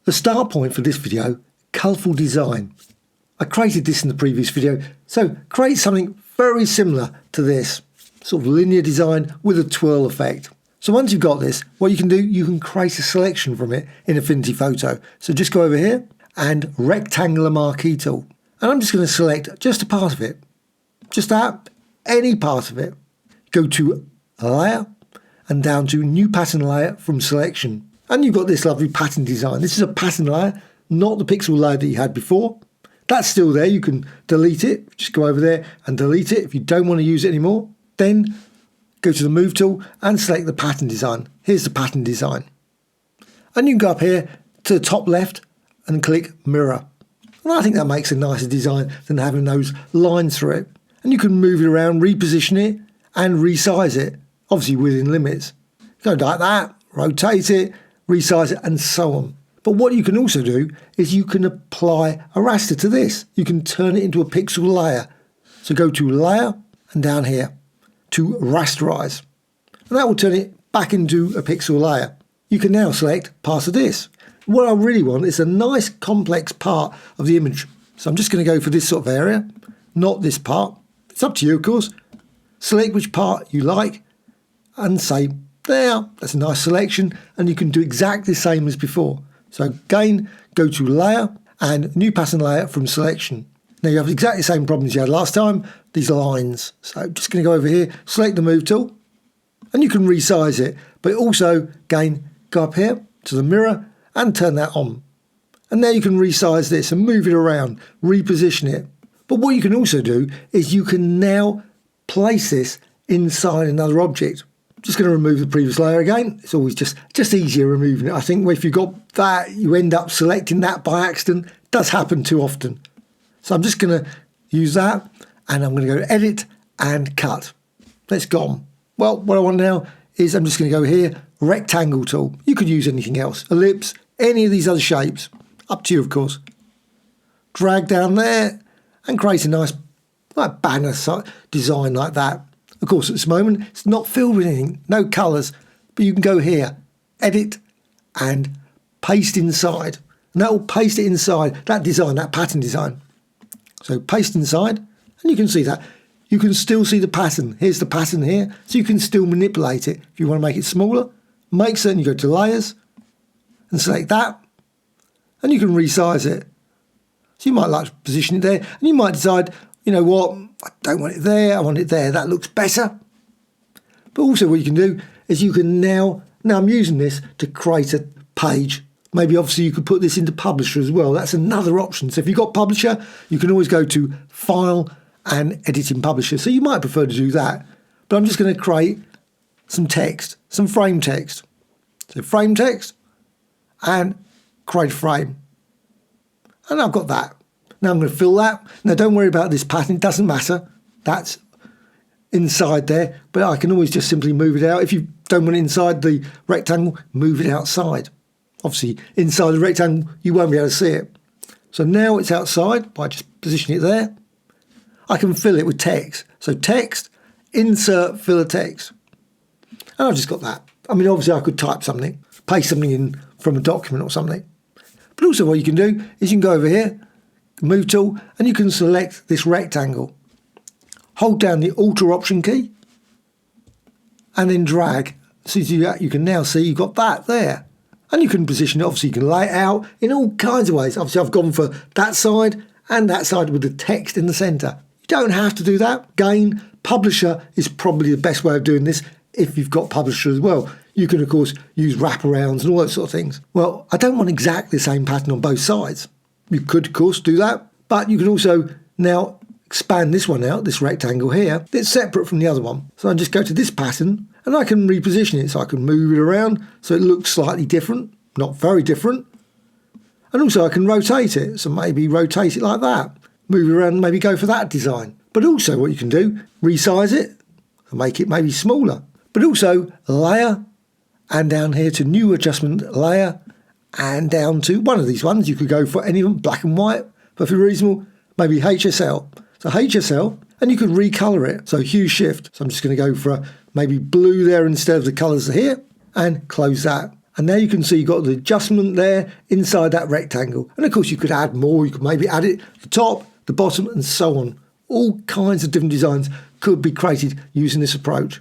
The start point for this video, colourful design. I created this in the previous video, so create something very similar to this, sort of linear design with a twirl effect. So once you've got this, what you can do, you can create a selection from it in Affinity Photo. So just go over here and rectangular marquee tool. And I'm just going to select just a part of it. Just that, any part of it. Go to layer and down to new pattern layer from selection. And you've got this lovely pattern design. This is a pattern layer, not the pixel layer that you had before. That's still there. You can delete it. Just go over there and delete it if you don't want to use it anymore. Then go to the move tool and select the pattern design. Here's the pattern design. And you can go up here to the top left and click mirror. And I think that makes a nicer design than having those lines through it. And you can move it around, reposition it and resize it, obviously within limits. Go like that, rotate it, resize it and so on. But what you can also do is you can apply a raster to this. You can turn it into a pixel layer. So go to layer and down here to rasterize. And that will turn it back into a pixel layer. You can now select part of this. What I really want is a nice complex part of the image. So I'm just going to go for this sort of area, not this part. It's up to you, of course. Select which part you like and say, there, that's a nice selection. And you can do exactly the same as before. So again, go to layer and new pattern layer from selection. Now you have exactly the same problems you had last time, these lines. So I'm just going to go over here, select the move tool, and you can resize it. But also, again, go up here to the mirror and turn that on. And now you can resize this and move it around, reposition it. But what you can also do is you can now place this inside another object. Just going to remove the previous layer again. It's always just easier removing it. I think if you've got that, you end up selecting that by accident. It does happen too often. So I'm just going to use that and I'm going to go edit and cut. That's gone. Well, what I want now is I'm just going to go here, rectangle tool. You could use anything else, ellipse, any of these other shapes. Up to you, of course. Drag down there and create a nice banner design like that. Of course, at this moment, it's not filled with anything, no colours, but you can go here, edit and paste inside. And that will paste it inside that design, that pattern design. So paste inside and you can see that. You can still see the pattern. Here's the pattern here. So you can still manipulate it. If you want to make it smaller, make certain you go to layers and select that. And you can resize it. So you might like to position it there. And you might decide, you know what, I don't want it there. I want it there. That looks better. But also what you can do is you can now I'm using this to create a page. Maybe obviously you could put this into Publisher as well. That's another option. So if you've got Publisher, you can always go to File and Edit in Publisher. So you might prefer to do that. But I'm just going to create some text, some frame text. So frame text and create frame. And I've got that. Now I'm going to fill that. Now don't worry about this pattern. It doesn't matter. That's inside there. But I can always just simply move it out. If you don't want it inside the rectangle, move it outside. Obviously, inside the rectangle, you won't be able to see it. So now it's outside by just positioning it there. I can fill it with text. So text, insert, fill a text. And I've just got that. I mean, obviously I could type something, paste something in from a document or something. But also what you can do is you can go over here, move tool, and you can select this rectangle. Hold down the Alt Option key and then drag. So you can now see you've got that there. And you can position it, obviously you can lay it out in all kinds of ways. Obviously I've gone for that side and that side with the text in the centre. You don't have to do that. Again, Publisher is probably the best way of doing this if you've got Publisher as well. You can, of course, use wraparounds and all those sort of things. Well, I don't want exactly the same pattern on both sides. You could, of course, do that. But you can also now expand this one out, this rectangle here. It's separate from the other one. So I just go to this pattern and I can reposition it. So I can move it around so it looks slightly different, not very different. And also I can rotate it. So maybe rotate it like that. Move it around and maybe go for that design. But also what you can do, resize it and make it maybe smaller. But also layer and down here to new adjustment layer and down to one of these ones. You could go for any of them, black and white, but if you're reasonable, maybe HSL. So HSL, and you could recolor it. So hue shift. So I'm just going to go for maybe blue there instead of the colors here and close that. And now you can see you've got the adjustment there inside that rectangle. And of course you could add more. You could maybe add it at the top, the bottom, and so on. All kinds of different designs could be created using this approach.